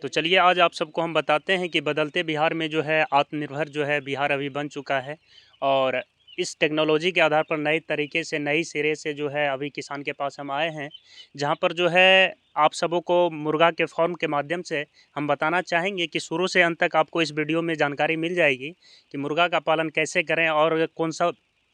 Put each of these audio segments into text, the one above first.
तो चलिए आज आप सबको हम बताते हैं कि बदलते बिहार में जो है आत्मनिर्भर जो है बिहार अभी बन चुका है। और इस टेक्नोलॉजी के आधार पर नए तरीके से नई सिरे से जो है अभी किसान के पास हम आए हैं, जहां पर जो है आप सबों को मुर्गा के फॉर्म के माध्यम से हम बताना चाहेंगे कि शुरू से अंत तक आपको इस वीडियो में जानकारी मिल जाएगी कि मुर्गा का पालन कैसे करें और कौन सा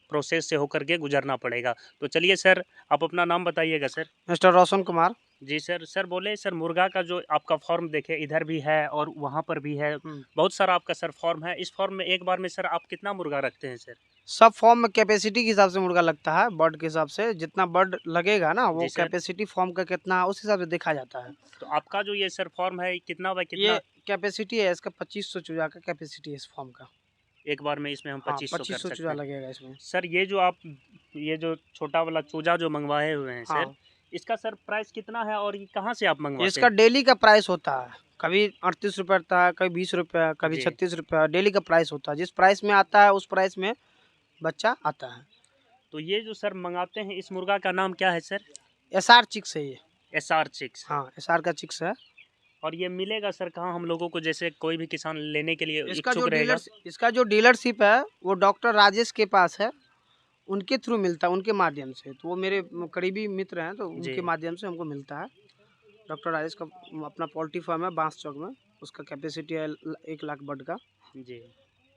प्रोसेस से होकर के गुजरना पड़ेगा। तो चलिए सर, आप अपना नाम बताइएगा सर। मिस्टर रोशन कुमार। जी सर। सर बोले सर, मुर्गा का जो आपका फॉर्म देखे इधर भी है और वहाँ पर भी है, बहुत सारा आपका सर फॉर्म है। इस फॉर्म में एक बार में सर आप कितना मुर्गा रखते हैं सर? सब फॉर्म में कैपेसिटी के हिसाब से मुर्गा लगता है, बर्ड के हिसाब से जितना बर्ड लगेगा ना वो जी सर। कैपेसिटी फॉर्म का कितना है उस हिसाब से देखा जाता है। तो आपका जो ये सर फॉर्म है कितना बाय कितना? ये कैपेसिटी है इसका 2500 चूजा का कैपेसिटी है इस फॉर्म का। एक बार में इसमें हम हाँ 2500 कर 2500 सकते चूजा हैं। लगेगा इसमें। सर ये जो छोटा वाला चूजा जो मंगवाए हुए हैं सर, हाँ इसका सर प्राइस कितना है और ये कहाँ से आप मंगवाते इसका हैं? डेली का प्राइस होता है, कभी 38 रुपये रहता है, कभी 20 रुपये, कभी जी। 36 रुपये। डेली का प्राइस होता है, जिस प्राइस में आता है उस प्राइस में बच्चा आता है। तो ये जो सर मंगाते हैं इस मुर्गा का नाम क्या है सर? SR चिक्स है ये। SR chicks. हाँ SR का चिक्स है। और ये मिलेगा सर कहाँ हम लोगों को, जैसे कोई भी किसान लेने के लिए इच्छुक रहेगा? इसका जो डीलरशिप है वो डॉक्टर राजेश के पास है, उनके थ्रू मिलता है, उनके माध्यम से। तो वो मेरे करीबी मित्र हैं, तो जी। उनके माध्यम से हमको मिलता है। डॉक्टर राजेश का अपना पोल्ट्री फार्म है बांस चौक में, उसका कैपेसिटी है 1 लाख बर्ड का। जी।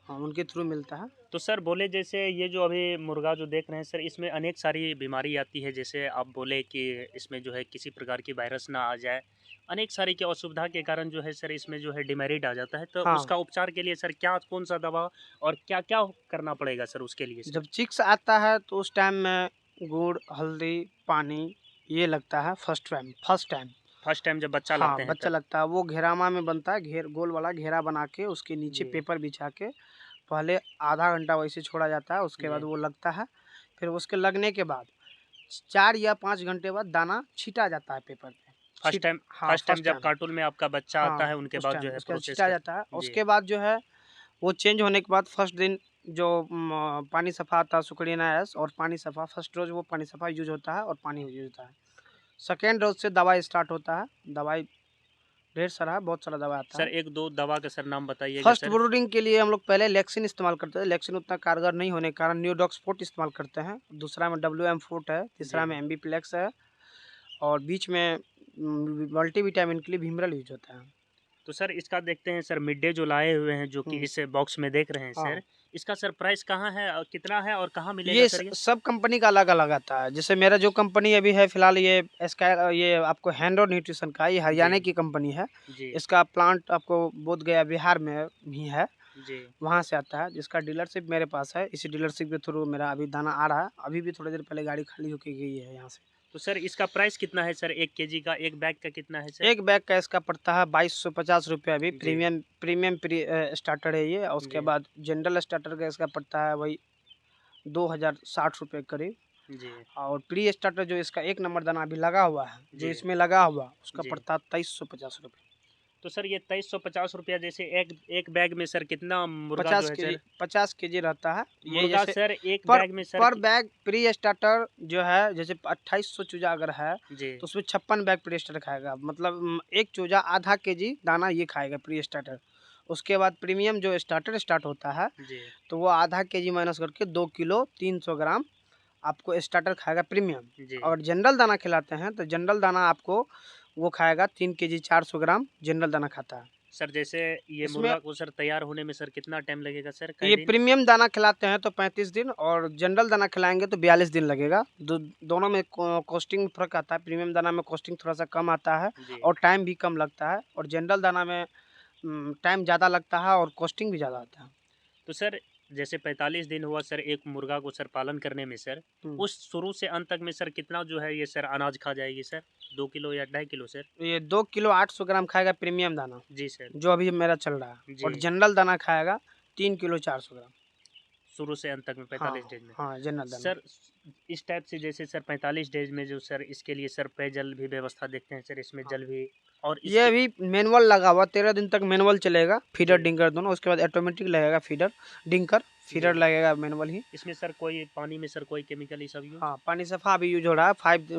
हाँ उनके थ्रू मिलता है। तो सर बोले जैसे ये जो अभी मुर्गा जो देख रहे हैं सर, इसमें अनेक सारी बीमारी आती है, जैसे आप बोले कि इसमें जो है किसी प्रकार की वायरस ना आ जाए, अनेक सारी की असुविधा के कारण जो है सर इसमें जो है डिमेरिट आ जाता है। तो हाँ उसका उपचार के लिए सर क्या कौन सा दवा और क्या क्या करना पड़ेगा सर उसके लिए सर? जब चिक्स आता है तो उस टाइम में गुड़, हल्दी, पानी ये लगता है फर्स्ट टाइम। फर्स्ट टाइम जब बच्चा हाँ लाते हैं बच्चा तब? लगता है, वो घेरामा में बनता है, गोल वाला घेरा बना के उसके नीचे जी। पेपर बिछा के पहले आधा घंटा वैसे छोड़ा जाता है, उसके बाद जी। वो लगता है। फिर उसके लगने के बाद 4 या 5 घंटे बाद दाना छीटा जाता है पेपर पे। फर्स्ट टाइम हाँ फर्स्ट टाइम फर्स्ट जब टाइम। कार्टून में आपका बच्चा हाँ आता है उनके उस बाद टाइम जो है उसके बाद प्रोसेस छीटा कर। जाता है। जी। उसके बाद जो है वो चेंज होने के बाद फर्स्ट दिन जो पानी सफ़ा आता है सुक्रीना एस और पानी सफ़ा, फर्स्ट रोज वो पानी सफ़ा यूज होता है और पानी यूज होता है। सेकेंड रोज से दवाई स्टार्ट होता है। दवाई ढेर सारा है, बहुत सारा दवा आता सर है। एक दो दवा का सर नाम बताइएगा फर्स्ट सर। ब्रूडिंग के लिए हम लोग पहले लेक्सिन इस्तेमाल करते थे, लेक्सिन उतना कारगर नहीं होने के कारण न्यूडॉक्सपोर्ट इस्तेमाल करते हैं। दूसरा में WM-फोर्ट है, तीसरा जी। में MB-प्लेक्स है और बीच में मल्टीविटामिन के लिए भीमरल यूज होता है। तो सर इसका देखते हैं सर, मिड डे जो लाए हुए हैं जो कि इस बॉक्स में देख रहे हैं हाँ सर, इसका सर प्राइस कहाँ है और कितना है और कहाँ मिलेगा ये सर ये? सब कंपनी का अलग अलग आता है। जैसे मेरा जो कंपनी अभी है फिलहाल ये स्काई, ये आपको हैंड और न्यूट्रिशन का, ये जी। हरियाणा की कंपनी है। जी। इसका प्लांट आपको बोधगया बिहार में भी है, जी। वहाँ से आता है, जिसका डीलरशिप मेरे पास है। इसी डीलरशिप के थ्रू मेरा अभी दाना आ रहा है। अभी भी थोड़ी देर पहले गाड़ी खाली होके गई है यहाँ से। तो सर इसका प्राइस कितना है सर, 1 kg का, एक बैग का कितना है सर? एक बैग का इसका पड़ता है 2250 रुपये। अभी जी। प्रीमियम स्टार्टर है ये। और उसके जी। बाद जनरल स्टार्टर का इसका पड़ता है वही 2060 रुपये करीब। जी। और प्री स्टार्टर जो इसका 1 नंबर दाना अभी लगा हुआ है, जो जी। इसमें लगा हुआ, उसका जी। पड़ता है 2350 रुपये। तो सर ये 2350 रुपया, जैसे एक एक बैग में सर कितना मुर्गा जो 50 है केजी सर? 50 केजी रहता है ये। मुर्गा जैसे सर एक पर बैग में सर पर बैग प्री स्टार्टर जो है, जैसे 2800 चूजा अगर है जी। तो उसमें 56 बैग प्री स्टार्टर खाएगा। मतलब एक चूजा आधा केजी दाना ये खाएगा प्री स्टार्टर। उसके बाद प्रीमियम जो स्टार्टर स्टार्ट होता है जी। तो वो आधा केजी माइनस करके 2 किलो 300 ग्राम आपको स्टार्टर खाएगा प्रीमियम। जी। और जनरल दाना खिलाते हैं तो जनरल दाना आपको वो खाएगा 3 केजी 400 ग्राम जनरल दाना खाता है। सर जैसे ये इसमें मुर्गा को सर तैयार होने में सर कितना टाइम लगेगा सर, कई ये दिन? प्रीमियम दाना खिलाते हैं तो 35 दिन और जनरल दाना खिलाएंगे तो 42 दिन लगेगा। दोनों में कॉस्टिंग फर्क आता है। प्रीमियम दाना में कॉस्टिंग थोड़ा सा कम आता है जी। और टाइम भी कम लगता है, और जनरल दाना में टाइम ज़्यादा लगता है और कॉस्टिंग भी ज़्यादा आता है। तो सर जैसे 45 दिन हुआ सर एक मुर्गा को सर पालन करने में सर, हम्म, उस शुरू से अंत तक में सर कितना जो है ये सर अनाज खा जाएगी सर? 2 किलो या 2.5 किलो सर? ये 2 किलो 800 ग्राम खाएगा प्रीमियम दाना, जी सर। जो अभी मेरा चल रहा है। जी। और जनरल दाना खाएगा 3 किलो 400 ग्राम। शुरू से अंत तक में हाँ 45 डेज में? हाँ जनरल दाना। सर इस टाइप से जैसे सर 45 डेज में जो सर इसके लिए सर पेयजल भी व्यवस्था देखते हैं सर, इसमें हाँ जल भी और ये इसके। अभी मैनुअल लगा हुआ, 13 दिन तक मैनुअल चलेगा, फीडर जी। डिंकर दोनों। उसके बाद ऑटोमेटिक लगेगा फीडर डिंकर, जी। फीडर लगेगा मैनुअल ही। इसमें सर कोई पानी में सर कोई केमिकल ये सब यूज? हाँ पानी सफ़ा भी यूज हो रहा है।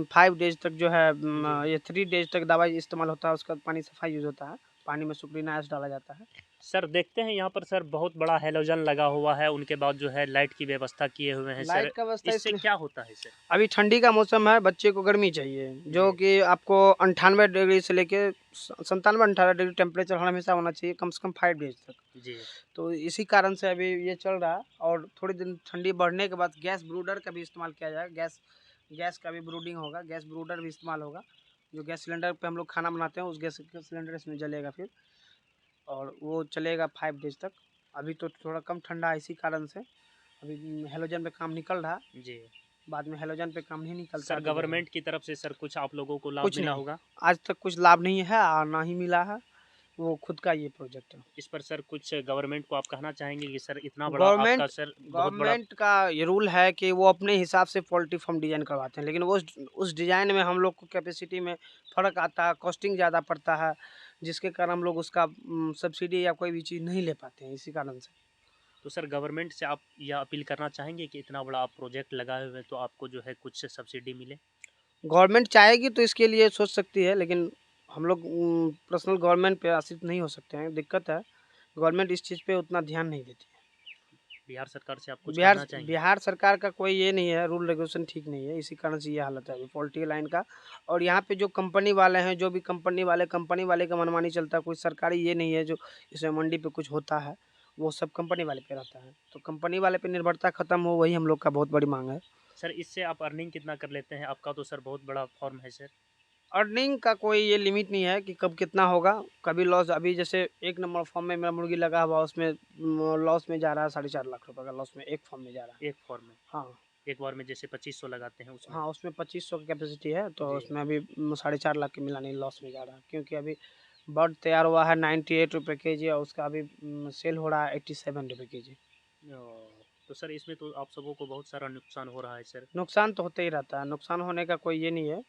5 डेज तक जो है जी। ये 3 डेज तक दवाई इस्तेमाल होता है, उसका पानी सफ़ा यूज होता है। पानी में सुक्रीना ऐश डाला जाता है। सर देखते हैं यहाँ पर सर बहुत बड़ा हैलोजन लगा हुआ है, उनके बाद जो है लाइट की व्यवस्था किए हुए हैं। सर लाइट का व्यवस्था इससे इसलिए क्या होता है सर? अभी ठंडी का मौसम है, बच्चे को गर्मी चाहिए, जो जी कि आपको 98 डिग्री से लेके 97-98 डिग्री टेम्परेचर हमेशा होना चाहिए, कम से कम 5 डेज तक। जी तो इसी कारण से अभी ये चल रहा है। और थोड़ी दिन ठंडी बढ़ने के बाद गैस ब्रूडर का भी इस्तेमाल किया जाएगा। गैस का भी ब्रूडिंग होगा, गैस ब्रूडर भी इस्तेमाल होगा। जो गैस सिलेंडर पे हम लोग खाना बनाते हैं, उस गैस सिलेंडर इसमें जलेगा फिर, और वो चलेगा 5 डेज तक। अभी तो थोड़ा कम ठंडा है, इसी कारण से अभी हेलोजन पे काम निकल रहा है। जी। बाद में हेलोजन पे काम नहीं निकलता सर तो गवर्नमेंट की तरफ से सर कुछ आप लोगों को लाभ कुछ मिला नहीं, होगा? आज तक कुछ लाभ नहीं है और ना ही मिला है। वो खुद का ये प्रोजेक्ट है। इस पर सर कुछ गवर्नमेंट को आप कहना चाहेंगे कि सर इतना बड़ा आपका गवर्नमेंट सर बहुत बड़ा। गवर्नमेंट का ये रूल है कि वो अपने हिसाब से पोल्ट्री फार्म डिज़ाइन करवाते हैं, लेकिन वो उस डिज़ाइन में हम लोग को कैपेसिटी में फ़र्क आता है, कॉस्टिंग ज़्यादा पड़ता है, जिसके कारण हम लोग उसका सब्सिडी या कोई भी चीज़ नहीं ले पाते हैं, इसी कारण से। तो सर गवर्नमेंट से आप यह अपील करना चाहेंगे कि इतना बड़ा आप प्रोजेक्ट लगाए हुए हैं तो आपको जो है कुछ सब्सिडी मिले? गवर्नमेंट चाहेगी तो इसके लिए सोच सकती है, लेकिन हम लोग पर्सनल गवर्नमेंट पे आश्रित नहीं हो सकते हैं, दिक्कत है। गवर्नमेंट इस चीज़ पे उतना ध्यान नहीं देती है। बिहार सरकार से आप कुछ बिहार कहना चाहेंगे? बिहार सरकार का कोई ये नहीं है, रूल रेगुलेशन ठीक नहीं है, इसी कारण से ये हालत है अभी पोल्ट्री लाइन का। और यहाँ पे जो कंपनी वाले हैं, जो भी कंपनी वाले का मनमानी चलता है, कोई सरकारी ये नहीं है जो इसमें मंडी पे कुछ होता है, वो सब कंपनी वाले पे रहता है। तो कंपनी वाले पे निर्भरता खत्म हो, वही हम लोग का बहुत बड़ी मांग है। सर इससे आप अर्निंग कितना कर लेते हैं? आपका तो सर बहुत बड़ा फॉर्म है सर। अर्निंग का कोई ये लिमिट नहीं है कि कब कितना होगा, कभी लॉस। अभी जैसे 1 नंबर फॉर्म में मेरा मुर्गी लगा हुआ, उसमें लॉस में जा रहा है, 4.5 लाख रुपए का लॉस में एक फॉर्म में जा रहा है। एक फॉर्म में हाँ, एक बार में जैसे 2500 लगाते हैं उसमें? हाँ, उसमें 2500 की कैपेसिटी है, तो जी उसमें अभी 4.5 लाख की मिला नहीं, लॉस में जा रहा है, क्योंकि अभी बर्ड तैयार हुआ है 98 रुपये केजी, और उसका अभी सेल हो रहा है 87 रुपये केजी। तो सर इसमें तो आप सबों को बहुत सारा नुकसान हो रहा है सर। नुकसान तो होता ही रहता है, नुकसान होने का कोई ये नहीं है,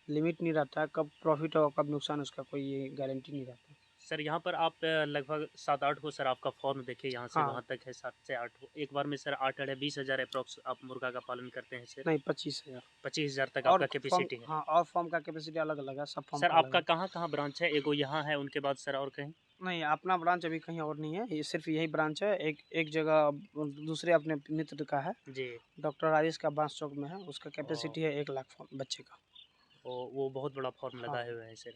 लिमिट नहीं रहता है, कब प्रॉफिट होगा कब नुकसान, उसका कोई ये गारंटी नहीं रहता। सर यहाँ पर आप लगभग 7-8 को सर आपका फॉर्म देखिए, यहाँ से हाँ, वहाँ तक है 7 से 8 को। एक बार में सर 8-20 हज़ार अप्रॉक्स आप मुर्गा का पालन करते हैं सर? नहीं 25,000। 25,000 तक और आपका फॉर्म, कैपेसिटी है। हाँ, और फॉर्म का कैपेसिटी अलग अलग है, सब फॉर्म सर का अलग आपका अलग। कहाँ कहाँ ब्रांच है? एगो यहाँ है, उनके बाद सर और कहीं? नहीं, अपना ब्रांच अभी कहीं और नहीं है, ये सिर्फ यही ब्रांच है। एक एक जगह दूसरे अपने मित्र का है, जी। डॉक्टर राजेश का बांस चौक में है, उसका ओ, कैपेसिटी है 1 लाख बच्चे का। वो बहुत बड़ा फॉर्म हाँ। लगाए हुए हैं सर।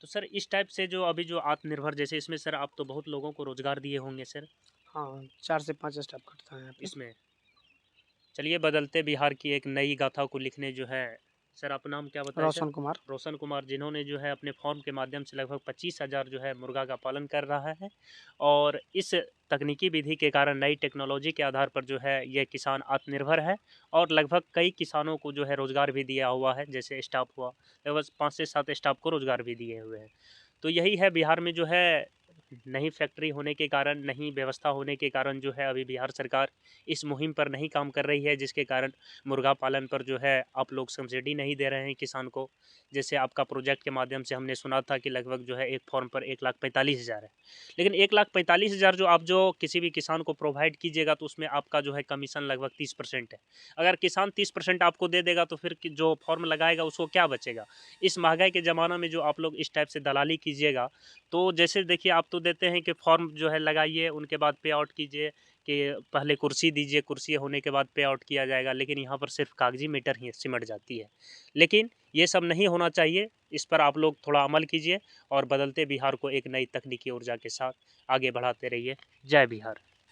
तो सर इस टाइप से जो अभी जो आत्मनिर्भर जैसे इसमें सर आप तो बहुत लोगों को रोजगार दिए होंगे सर हाँ, 4 से 5 स्टाफ कटता है यहाँ पे। इसमें। चलिए बदलते बिहार की एक नई गाथा को लिखने जो है सर, आपका नाम क्या बताए सर? रोशन कुमार। रोशन कुमार, जिन्होंने जो है अपने फॉर्म के माध्यम से लगभग 25,000 जो है मुर्गा का पालन कर रहा है, और इस तकनीकी विधि के कारण नई टेक्नोलॉजी के आधार पर जो है ये किसान आत्मनिर्भर है, और लगभग कई किसानों को जो है रोज़गार भी दिया हुआ है, जैसे स्टाफ हुआ लगभग 5 से 7 स्टाफ को रोज़गार भी दिए हुए हैं। तो यही है बिहार में जो है नहीं फैक्ट्री होने के कारण, नहीं व्यवस्था होने के कारण जो है अभी बिहार सरकार इस मुहिम पर नहीं काम कर रही है, जिसके कारण मुर्गा पालन पर जो है आप लोग सब्सिडी नहीं दे रहे हैं किसान को। जैसे आपका प्रोजेक्ट के माध्यम से हमने सुना था कि लगभग जो है एक फॉर्म पर 1,45,000 है, लेकिन 1,45,000 जो आप जो किसी भी किसान को प्रोवाइड कीजिएगा तो उसमें आपका जो है कमीशन लगभग 30% है। अगर किसान 30% आपको दे देगा तो फिर जो फॉर्म लगाएगा उसको क्या बचेगा? इस महंगाई के ज़माना में जो आप लोग इस टाइप से दलाली कीजिएगा, तो जैसे देखिए आप तो देते हैं कि फॉर्म जो है लगाइए, उनके बाद पे आउट कीजिए, कि पहले कुर्सी दीजिए, कुर्सी होने के बाद पे आउट किया जाएगा, लेकिन यहाँ पर सिर्फ कागजी मीटर ही सिमट जाती है। लेकिन ये सब नहीं होना चाहिए, इस पर आप लोग थोड़ा अमल कीजिए और बदलते बिहार को एक नई तकनीकी ऊर्जा के साथ आगे बढ़ाते रहिए। जय बिहार।